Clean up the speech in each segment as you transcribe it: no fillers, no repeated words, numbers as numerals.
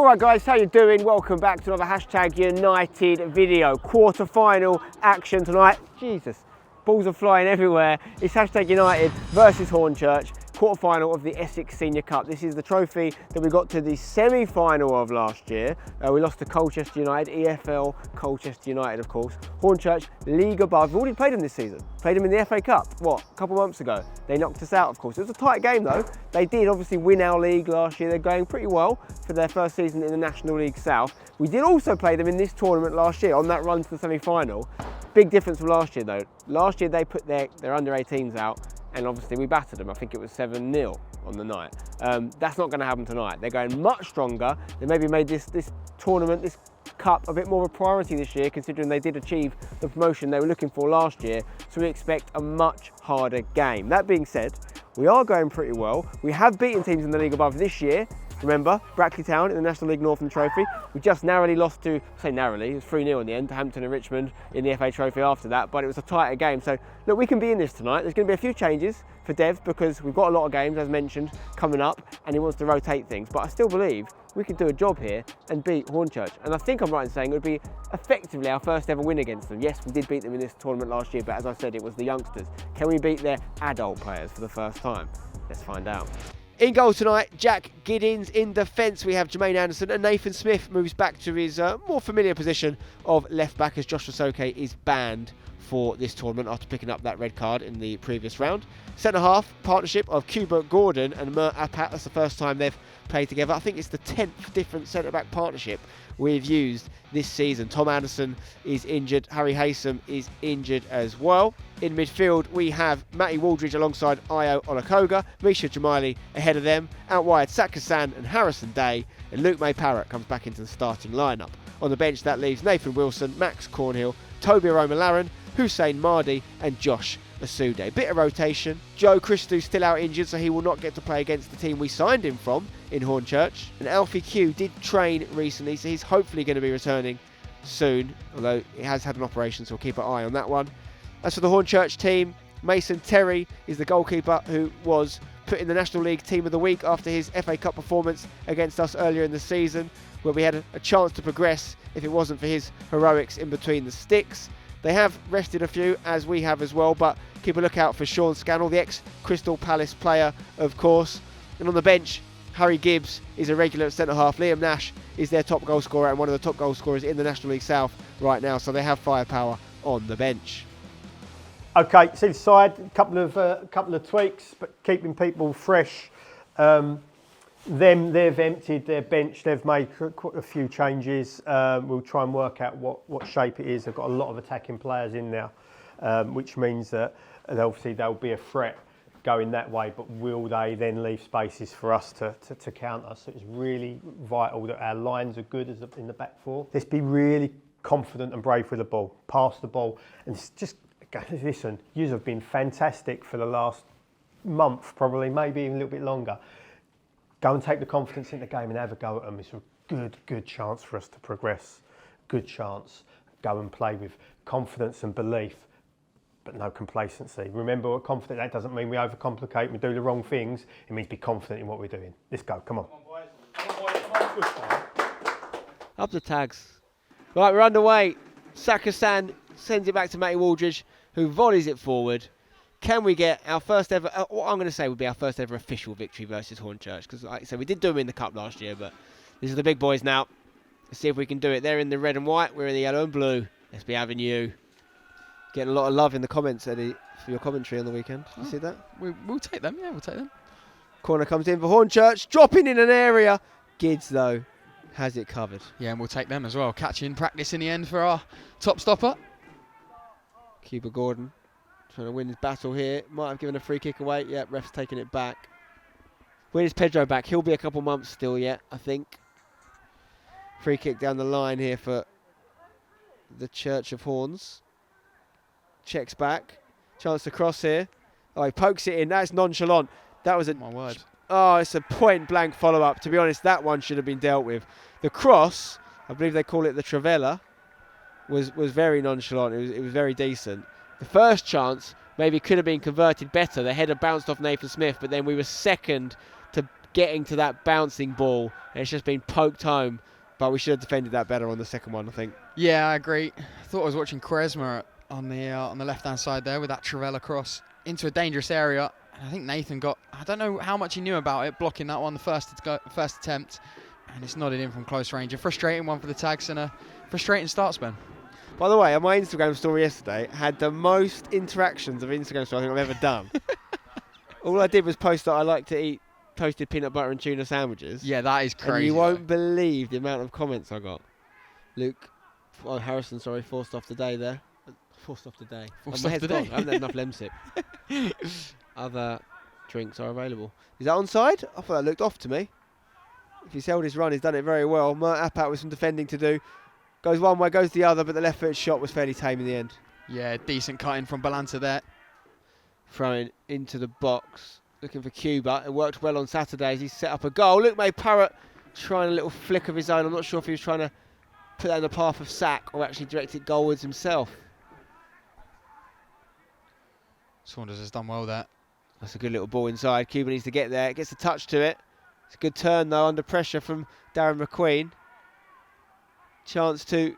Alright guys, how you doing? Welcome back to another Hashtag United video. Quarter-final action tonight. Jesus, balls are flying everywhere. It's Hashtag United versus Hornchurch. Quarter-final of the Essex Senior Cup. This is the trophy that we got to the semi-final of last year. We lost to Colchester United, EFL Colchester United of course. Hornchurch, league above. We've already played them this season. Played them in the FA Cup, what, a couple of months ago. They knocked us out of course. It was a tight game though. They did obviously win our league last year. They're going pretty well for their first season in the National League South. We did also play them in this tournament last year on that run to the semi-final. Big difference from last year though. Last year they put their under 18s out, and obviously we battered them. I think it was 7-0 on the night. That's not going to happen tonight. They're going much stronger. They maybe made this tournament, this cup, a bit more of a priority this year, considering they did achieve the promotion they were looking for last year. So we expect a much harder game. That being said, we are going pretty well. We have beaten teams in the league above this year. Remember, Brackley Town in the National League North and Trophy. We just narrowly lost to, say narrowly, it was 3-0 in the end, to Hampton and Richmond in the FA Trophy after that, but it was a tighter game. So look, we can be in this tonight. There's going to be a few changes for Dev because we've got a lot of games, as mentioned, coming up, and he wants to rotate things. But I still believe we can do a job here and beat Hornchurch. And I think I'm right in saying it would be effectively our first ever win against them. Yes, we did beat them in this tournament last year, but as I said, it was the youngsters. Can we beat their adult players for the first time? Let's find out. In goal tonight, Jack Giddins. In defence, we have Jermaine Anderson, and Nathan Smith moves back to his more familiar position of left back as Josh Soke is banned for this tournament after picking up that red card in the previous round. Centre half, partnership of Cuba Gordon and Mert Apat. That's the first time they've played together. I think it's the 10th different centre back partnership we've used this season. Tom Anderson is injured. Harry Haysom is injured as well. In midfield, we have Matty Waldridge alongside Io Olakoga, Misha Jamili ahead of them. Out wide, Sakasan and Harrison Day, and Luke May Parrott comes back into the starting lineup. On the bench, that leaves Nathan Wilson, Max Cornhill, Toby Aroma-Laren, Hussein Mardi and Josh Asude. Bit of rotation. Joe Christou still out injured, so he will not get to play against the team we signed him from in Hornchurch. And Alfie Q did train recently, so he's hopefully going to be returning soon, although he has had an operation, so we'll keep an eye on that one. As for the Hornchurch team, Mason Terry is the goalkeeper who was put in the National League Team of the Week after his FA Cup performance against us earlier in the season, where we had a chance to progress if it wasn't for his heroics in between the sticks. They have rested a few, as we have as well, but keep a lookout for Sean Scannell, the ex-Crystal Palace player, of course. And on the bench, Harry Gibbs is a regular at centre-half. Liam Nash is their top goal scorer and one of the top goal scorers in the National League South right now, so they have firepower on the bench. Okay, see the side, couple of tweaks, but keeping people fresh. They've emptied their bench. They've made quite a few changes. We'll try and work out what shape it is. They've got a lot of attacking players in there, which means that obviously they'll be a threat going that way. But will they then leave spaces for us to counter? So it's really vital that our lines are good in the back four. Let's be really confident and brave with the ball. Pass the ball and just listen. You have been fantastic for the last month, probably, maybe even a little bit longer. Go and take the confidence in the game and have a go at them. It's a good chance for us to progress. Good chance. Go and play with confidence and belief, but no complacency. Remember, we're confident. That doesn't mean we overcomplicate, we do the wrong things. It means be confident in what we're doing. Let's go. Come on. Come on, boys. Come on, boys. Come on. Up the tags. Right, we're underway. Sakasan sends it back to Matty Waldridge, who volleys it forward. Can we get our first ever, what I'm going to say would be our first ever official victory versus Hornchurch? Because like I said, we did do them in the Cup last year, but these are the big boys now. Let's see if we can do it. They're in the red and white, we're in the yellow and blue. Let's be having you. Getting a lot of love in the comments, Eddie, for your commentary on the weekend. Did you see that? We'll take them, yeah, we'll take them. Corner comes in for Hornchurch, dropping in an area. Gids, though, has it covered. Yeah, and we'll take them as well. Catching practice in the end for our top stopper. Cuba Gordon. Trying to win his battle here. Might have given a free kick away. Yep, ref's taking it back. When is Pedro back? He'll be a couple months still yet, I think. Free kick down the line here for the Church of Horns. Checks back. Chance to cross here. Oh, he pokes it in. That's nonchalant. That was a... My word. Oh, it's a point-blank follow-up. To be honest, that one should have been dealt with. The cross, I believe they call it the Travella, was very nonchalant. It was very decent. The first chance maybe could have been converted better. The header bounced off Nathan Smith, but then we were second to getting to that bouncing ball, and it's just been poked home. But we should have defended that better on the second one, I think. Yeah, I agree. I thought I was watching Quaresma on the left-hand side there with that Trivella cross into a dangerous area. And I think Nathan got, I don't know how much he knew about it, blocking that one the first attempt. And it's nodded in from close range. A frustrating one for the Tags and a frustrating start, Spen. By the way, on my Instagram story yesterday, had the most interactions of Instagram story I think I've ever done. All I did was post that I like to eat toasted peanut butter and tuna sandwiches. Yeah, that is crazy. And you won't believe the amount of comments I got. Harrison, forced off the day there. Forced off the day. Forced off the day. I haven't had enough Lemsip. Other drinks are available. Is that onside? I thought that looked off to me. If he's held his run, he's done it very well. Mert Apat with some defending to do. Goes one way, goes the other, but the left-footed shot was fairly tame in the end. Yeah, decent cutting from Balanta there. Throwing into the box. Looking for Cuba. It worked well on Saturday as he set up a goal. Luke May Parrott trying a little flick of his own. I'm not sure if he was trying to put that in the path of Sack or actually direct it goalwards himself. Saunders has done well there. That's a good little ball inside. Cuba needs to get there. It gets a touch to it. It's a good turn though under pressure from Darren McQueen. Chance to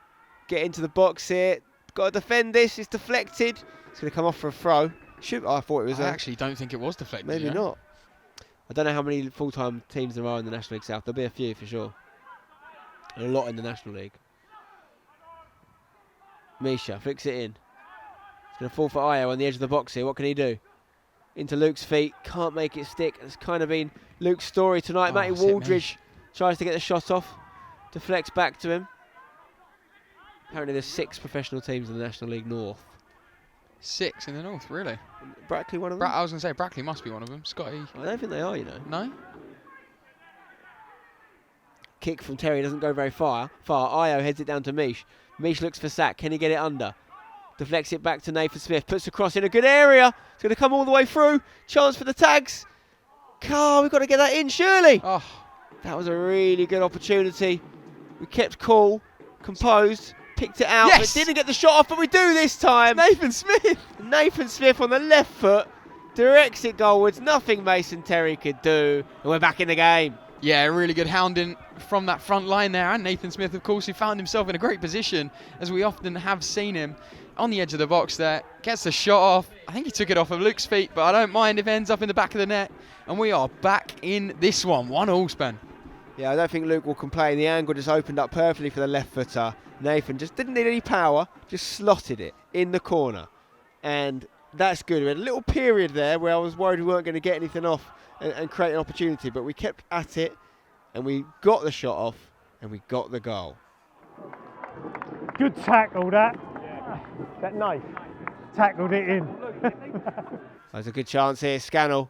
get into the box here. Got to defend this. It's deflected. It's going to come off for a throw. I thought it was. I actually don't think it was deflected. Maybe not. I don't know how many full-time teams there are in the National League South. There'll be a few for sure. And a lot in the National League. Misha flicks it in. It's going to fall for Ayo on the edge of the box here. What can he do? Into Luke's feet. Can't make it stick. It's kind of been Luke's story tonight. Matty Waldridge tries to get the shot off. Deflects back to him. Apparently there's 6 professional teams in the National League North. 6 in the North, really? Brackley one of them? I was going to say, Brackley must be one of them. Scotty. I don't think they are, you know. No? Kick from Terry doesn't go very far. Ayo heads it down to Mish. Mish looks for Sack. Can he get it under? Deflects it back to Nathan Smith. Puts the cross in a good area. It's going to come all the way through. Chance for the Tags. We've got to get that in, surely. Oh. That was a really good opportunity. We kept cool, composed, picked it out, yes! but didn't get the shot off, but we do this time. It's Nathan Smith. Nathan Smith on the left foot. Directs it goalwards. Nothing Mason Terry could do. And we're back in the game. Yeah, really good hounding from that front line there. And Nathan Smith, of course, who found himself in a great position, as we often have seen him, on the edge of the box there. Gets the shot off. I think he took it off of Luke's feet, but I don't mind if it ends up in the back of the net. And we are back in this one. 1-1, Spen. Yeah, I don't think Luke will complain. The angle just opened up perfectly for the left footer. Nathan just didn't need any power, just slotted it in the corner. And that's good. We had a little period there where I was worried we weren't going to get anything off and create an opportunity, but we kept at it and we got the shot off and we got the goal. Good tackle that. That knife tackled it in. There's a good chance here. Scannell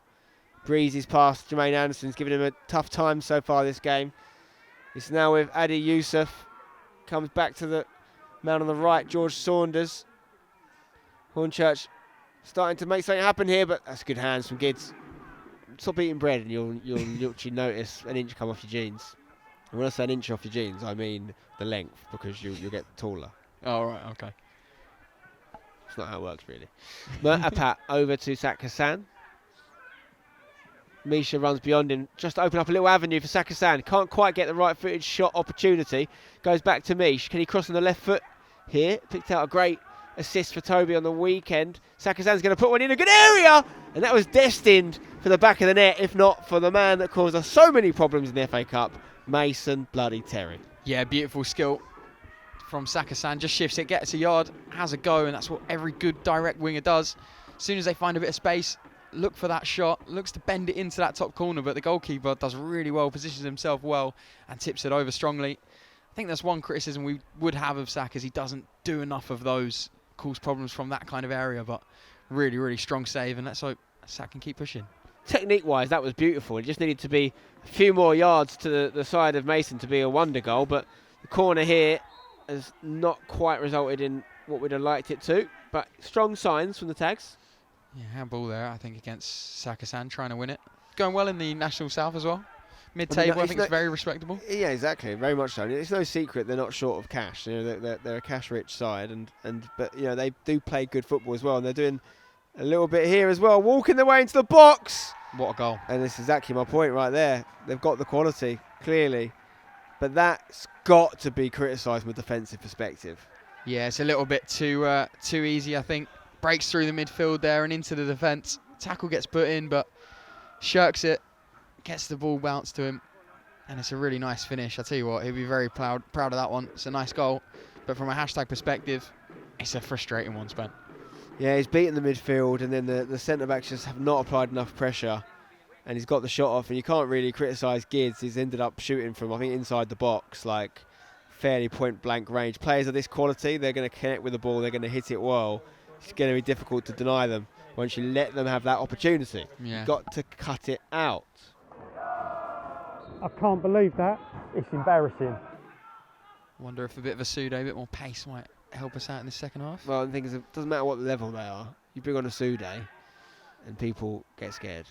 breezes past Jermaine Anderson's giving him a tough time so far this game. It's now with Adi Youssef. Comes back to the man on the right, George Saunders. Hornchurch starting to make something happen here, but that's good hands from Gids. Stop eating bread and you'll actually notice an inch come off your jeans. And when I say an inch off your jeans, I mean the length, because you'll get taller. Oh, right, okay. That's not how it works, really. Mert Apat over to Sak Hassan. Misha runs beyond him, just to open up a little avenue for Sak Hassan. Can't quite get the right-footed shot opportunity. Goes back to Mish. Can he cross on the left foot here? Picked out a great assist for Toby on the weekend. Sak Hassan's going to put one in a good area, and that was destined for the back of the net, if not for the man that caused us so many problems in the FA Cup, Mason bloody Terry. Yeah, beautiful skill from Sakasan. Just shifts it, gets a yard, has a go, and that's what every good direct winger does. As soon as they find a bit of space, look for that shot, looks to bend it into that top corner, but the goalkeeper does really well, positions himself well, and tips it over strongly. I think that's one criticism we would have of Sak, is he doesn't do enough of those, cause problems from that kind of area, but really, really strong save, and let's hope Sak can keep pushing. Technique-wise, that was beautiful. It just needed to be a few more yards to the side of Mason to be a wonder goal, but the corner here has not quite resulted in what we'd have liked it to, but strong signs from the Tags. Yeah, handball there, I think, against Sakasan, trying to win it. Going well in the National South as well. Mid-table, I think it's very respectable. Yeah, exactly, very much so. It's no secret they're not short of cash. You know, they're a cash-rich side, but you know they do play good football as well, and they're doing a little bit here as well. Walking their way into the box, What a goal. And this is exactly my point right there. They've got the quality, clearly. But that's got to be criticised from a defensive perspective. Yeah, it's a little bit too easy, I think. Breaks through the midfield there and into the defence. Tackle gets put in, but shirks it. Gets the ball bounced to him. And it's a really nice finish. I tell you what, he'll be very proud of that one. It's a nice goal. But from a hashtag perspective, it's a frustrating one, Spen. Yeah, he's beaten the midfield, and then the centre-backs just have not applied enough pressure. And he's got the shot off, and you can't really criticise Gids. He's ended up shooting from, I think, inside the box, like fairly point-blank range. Players of this quality, they're going to connect with the ball, they're going to hit it well. It's going to be difficult to deny them once you let them have that opportunity. Yeah. You've got to cut it out. I can't believe that. It's embarrassing. Wonder if a bit of a pseudo, a bit more pace might help us out in the second half. Well, the thing is, it doesn't matter what level they are. You bring on a Sude, and people get scared.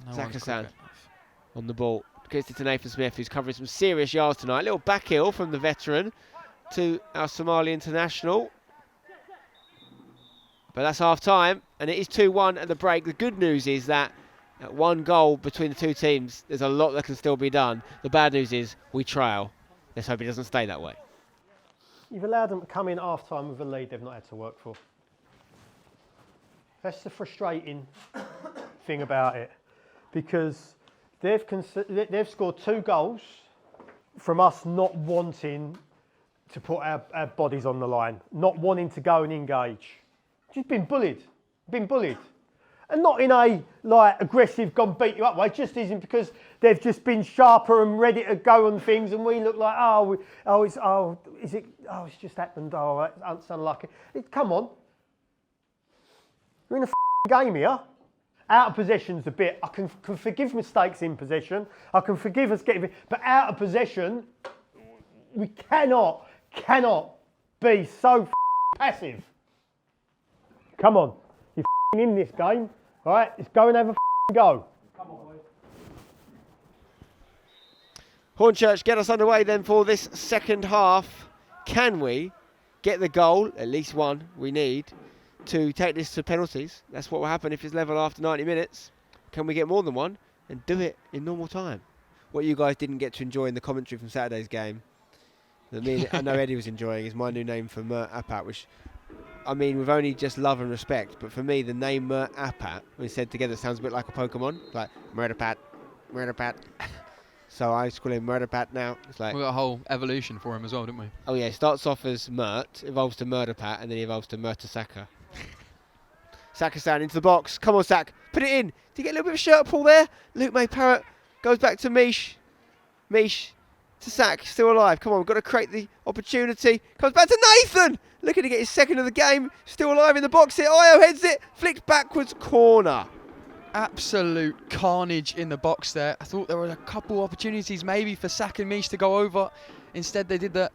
No one's quick Sakasan enough. on the ball. Gives it to Nathan Smith, who's covering some serious yards tonight. A little back heel from the veteran to our Somali international. But that's half time, and it is 2-1 at the break. The good news is that at one goal between the two teams, there's a lot that can still be done. The bad news is we trail. Let's hope it doesn't stay that way. You've allowed them to come in half time with a lead they've not had to work for. That's the frustrating thing about it, because they've scored 2 goals from us not wanting to put our bodies on the line, not wanting to go and engage. Just been bullied, and not in a like aggressive, gone beat you up way. Just isn't, because they've just been sharper and ready to go on things, and we look like it's just happened. Oh, that's unlucky. Come on, you're in a game here. Out of possession's a bit. I can forgive mistakes in possession. I can forgive us getting, but out of possession, we cannot be so passive. Come on, you're in this game, all right? Let's go and have a go. Come on, boys. Hornchurch, get us underway then for this second half. Can we get the goal, at least one we need, to take this to penalties? That's what will happen if it's level after 90 minutes. Can we get more than one and do it in normal time? What you guys didn't get to enjoy in the commentary from Saturday's game, that I know Eddie was enjoying, is my new name for Mert Apat, which, I mean, with only just love and respect, but for me, the name Mert Apat, when said together, sounds a bit like a Pokemon, like Murderpat. So I just call him Murderpat now. It's like, We got a whole evolution for him as well, didn't we? oh yeah, it starts off as Mert, evolves to Murderpat, and then he evolves to Murtasaka. Sakasan into the box. Come on, Sak. Put it in. Did you get a little bit of a shirt pull there? Luke May Parrott goes back to Mish. Mish to Sak. Still alive. Come on, we've got to create the opportunity. Comes back to Nathan. Looking to get his second of the game. Still alive in the box here. Io heads it. Flicked backwards. Corner. Absolute carnage in the box there. I thought there were a couple opportunities maybe for Sak and Mish to go over. Instead, they did the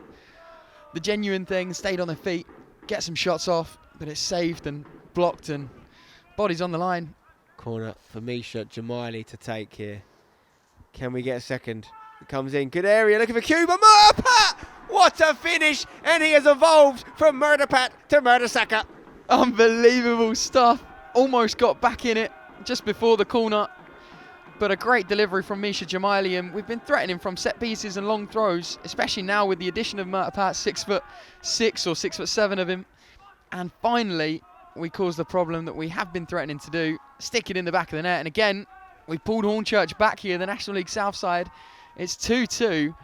genuine thing, stayed on their feet, get some shots off, but it's saved and blocked and bodies on the line. Corner for Misha Jamaili to take here. Can we get a second? It comes in. Good area. Looking for Cuba. Murderpat! What a finish! And he has evolved from Murderpat to Murdersaka. Unbelievable stuff. Almost got back in it just before the corner. But a great delivery from Misha Jamaili, and we've been threatening from set pieces and long throws, especially now with the addition of Murderpat, 6'6" or 6'7" of him. And finally, we caused the problem that we have been threatening to do, stick it in the back of the net. And again, we pulled Hornchurch back here, the National League South side. It's 2-2,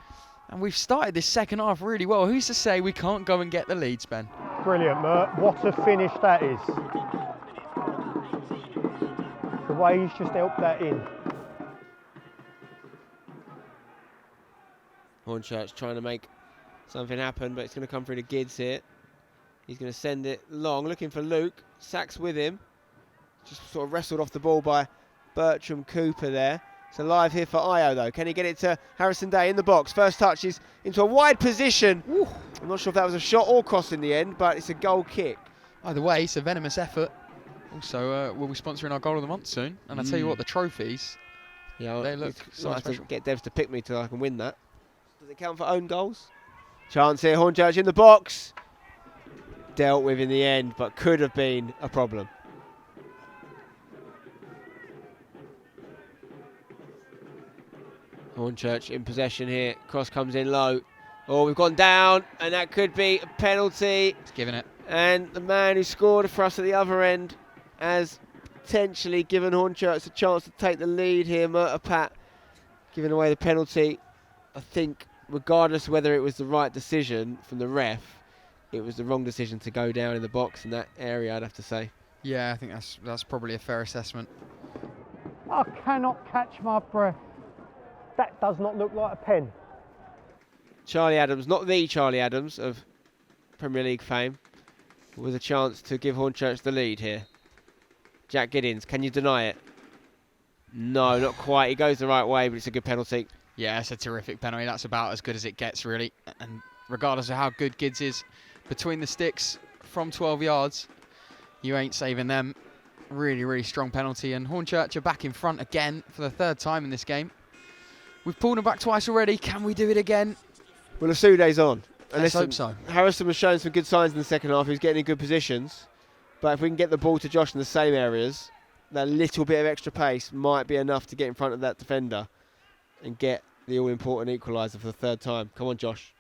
and we've started this second half really well. Who's to say we can't go and get the leads, Ben? Brilliant, Mert. What a finish that is. The way he's just helped that in. Hornchurch trying to make something happen, but it's going to come through to Gids here. He's going to send it long, looking for Luke. Sacks with him. Just sort of wrestled off the ball by Bertram Cooper there. It's alive here for Io though. Can he get it to Harrison Day in the box? First touch is into a wide position. Ooh. I'm not sure if that was a shot or cross in the end, but it's a goal kick. Either way, it's a venomous effort. Also, we'll be sponsoring our Goal of the Month soon. And I tell you what, the trophies, they look so have special. to get Devs to pick me till I can win that. Does it count for own goals? Chance here, Hornchurch in the box. Dealt with in the end, but could have been a problem. Hornchurch in possession here. Cross comes in low. Oh, we've gone down, and that could be a penalty. He's given it. And the man who scored for us at the other end has potentially given Hornchurch a chance to take the lead here. Murtapat giving away the penalty. I think, regardless of whether it was the right decision from the ref, it was the wrong decision to go down in the box in that area, I'd have to say. Yeah, I think that's probably a fair assessment. I cannot catch my breath. That does not look like a pen. Charlie Adams, not the Charlie Adams of Premier League fame, with a chance to give Hornchurch the lead here. Jack Giddins, can you deny it? No, not quite. He goes the right way, but it's a good penalty. Yeah, it's a terrific penalty. That's about as good as it gets, really. And regardless of how good Gids is, between the sticks from 12 yards, you ain't saving them. Really, really strong penalty. And Hornchurch are back in front again for the third time in this game. We've pulled them back twice already. Can we do it again? Well, Asude's on. And Let's listen, hope so. Harrison was showing some good signs in the second half. He was getting in good positions. But if we can get the ball to Josh in the same areas, that little bit of extra pace might be enough to get in front of that defender and get the all-important equaliser for the third time. Come on, Josh.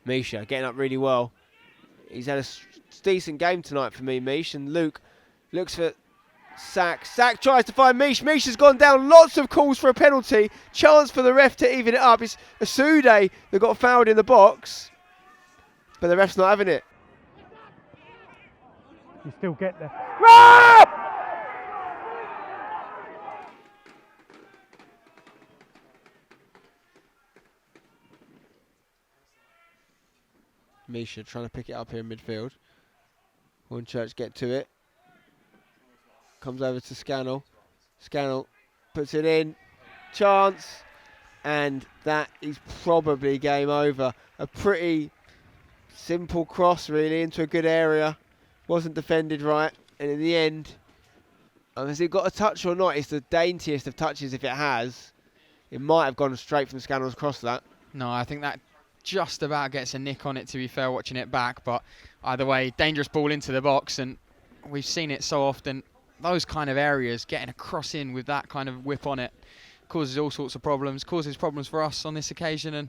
Misha getting up really well. He's had a decent game tonight for me, Mish. And Luke looks for Sack. Sack tries to find Mish. Mish has gone down. Lots of calls for a penalty. Chance for the ref to even it up. It's Asude that got fouled in the box. But the ref's not having it. You still get there. Ah! Misha trying to pick it up here in midfield. Hornchurch get to it. Comes over to Scannell. Scannell puts it in. Chance. And that is probably game over. A pretty simple cross, really, into a good area. Wasn't defended right. And in the end, has it got a touch or not? It's the daintiest of touches if it has. It might have gone straight from Scannell's cross, that. No, I think that just about gets a nick on it, to be fair, watching it back. But either way, dangerous ball into the box. And we've seen it so often. Those kind of areas, getting a cross in with that kind of whip on it, causes all sorts of problems. Causes problems for us on this occasion. And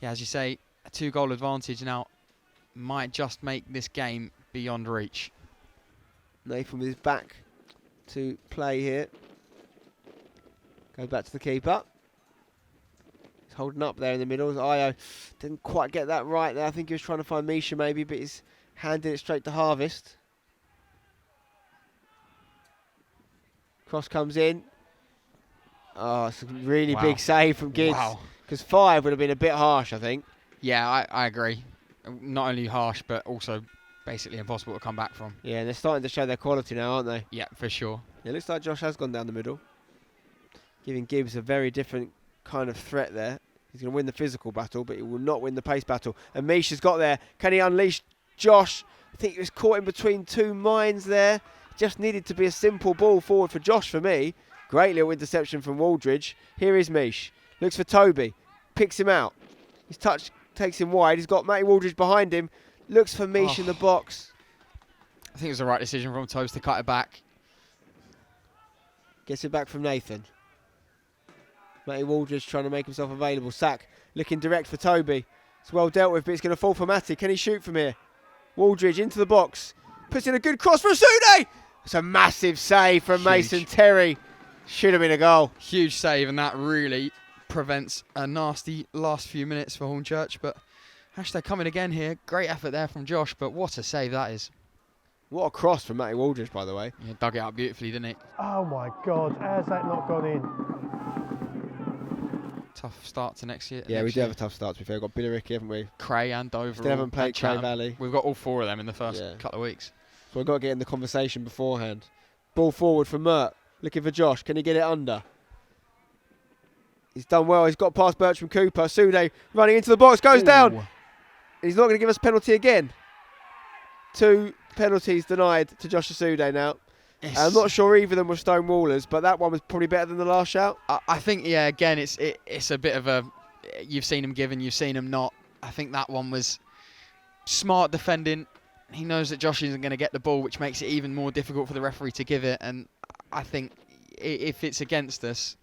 yeah, as you say, a 2-goal advantage now might just make this game beyond reach. Nathan with his back to play here. Goes back to the keeper. He's holding up there in the middle. Io didn't quite get that right there. I think he was trying to find Misha maybe, but he's handed it straight to Harvest. Cross comes in. Oh, it's a really big save from Gids. Wow. Because 5 would have been a bit harsh, I think. Yeah, I agree. Not only harsh, but also basically impossible to come back from. Yeah, and they're starting to show their quality now, aren't they? Yeah, for sure. It looks like Josh has gone down the middle, giving Gibbs a very different kind of threat there. He's going to win the physical battle, but he will not win the pace battle. And Misha's got there. Can he unleash Josh? I think he was caught in between two minds there. Just needed to be a simple ball forward for Josh for me. Great little interception from Waldridge. Here is Mish. Looks for Toby. Picks him out. His touch takes him wide. He's got Matty Waldridge behind him. Looks for Mish in the box. I think it was the right decision from Tobes to cut it back. Gets it back from Nathan. Matty Waldridge trying to make himself available. Sack looking direct for Toby. It's well dealt with, but it's going to fall for Matty. Can he shoot from here? Waldridge into the box. Puts in a good cross for Asude. It's a massive save from Mason Terry. Should have been a goal. Huge save, and that really prevents a nasty last few minutes for Hornchurch. But hashtag coming again here. Great effort there from Josh, but what a save that is. What a cross from Matty Waldridge, by the way. He dug it out beautifully, didn't he? Oh my God, how's that not gone in? Tough start to next year. Yeah, we do have a tough start, to be fair. We've got Billericay, haven't we? Cray and Dover. Still haven't played Cray Valley. We've got all 4 of them in the first couple of weeks. So we've got to get in the conversation beforehand. Ball forward from Mert. Looking for Josh. Can he get it under? He's done well. He's got past Bertram Cooper. Sude running into the box. Goes down. And he's not going to give us a penalty again. 2 penalties denied to Josh Sude now. Yes. I'm not sure either of them were stonewallers, but that one was probably better than the last shout. I think, yeah, again, it's a bit of a... You've seen him give and you've seen him not. I think that one was smart defending. He knows that Josh isn't going to get the ball, which makes it even more difficult for the referee to give it. And I think if it's against us,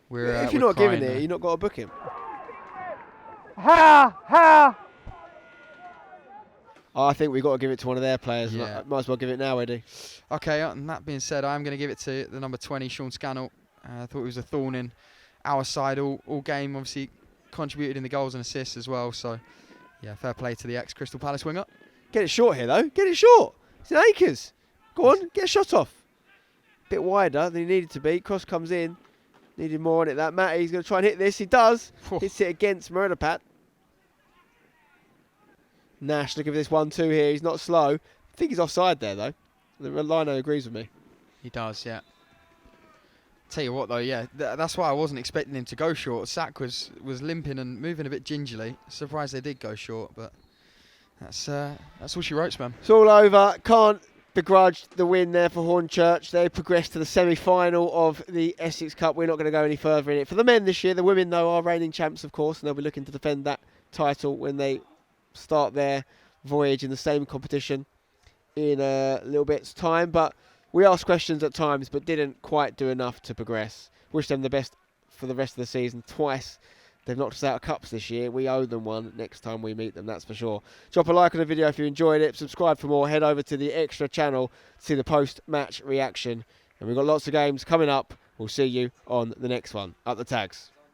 we're if you're we're not giving crying it, there. you're not got to book him. Oh, I think we've got to give it to one of their players. Yeah. Might as well give it now, Eddie. Okay, and that being said, I'm going to give it to the number 20, Sean Scannell. I thought he was a thorn in our side all game. Obviously, contributed in the goals and assists as well. So, yeah, fair play to the ex-Crystal Palace winger. Get it short here, though. Get it short. It's in acres. Go on, get a shot off. Bit wider than he needed to be. Cross comes in. Needed more on it. That Matty's going to try and hit this. He does. Hits it against Murderpat. Nash looking for this 1-2 here. He's not slow. I think he's offside there, though. The lino agrees with me. He does, yeah. Tell you what, though, yeah, that's why I wasn't expecting him to go short. Sack was limping and moving a bit gingerly. Surprised they did go short, but that's all she wrote, man. It's all over. Can't begrudge the win there for Hornchurch. They progressed to the semi-final of the Essex Cup. We're not going to go any further in it. For the men this year, the women, though, are reigning champs, of course, and they'll be looking to defend that title when they start their voyage in the same competition in a little bit's time. But we asked questions at times but didn't quite do enough to progress. Wish them the best for the rest of the season. Twice they've knocked us out of cups this year. We owe them one next time we meet them, that's for sure. Drop a like on the video if you enjoyed it. Subscribe for more. Head over to the extra channel to see the post-match reaction. And we've got lots of games coming up. We'll see you on the next one. Up the tags.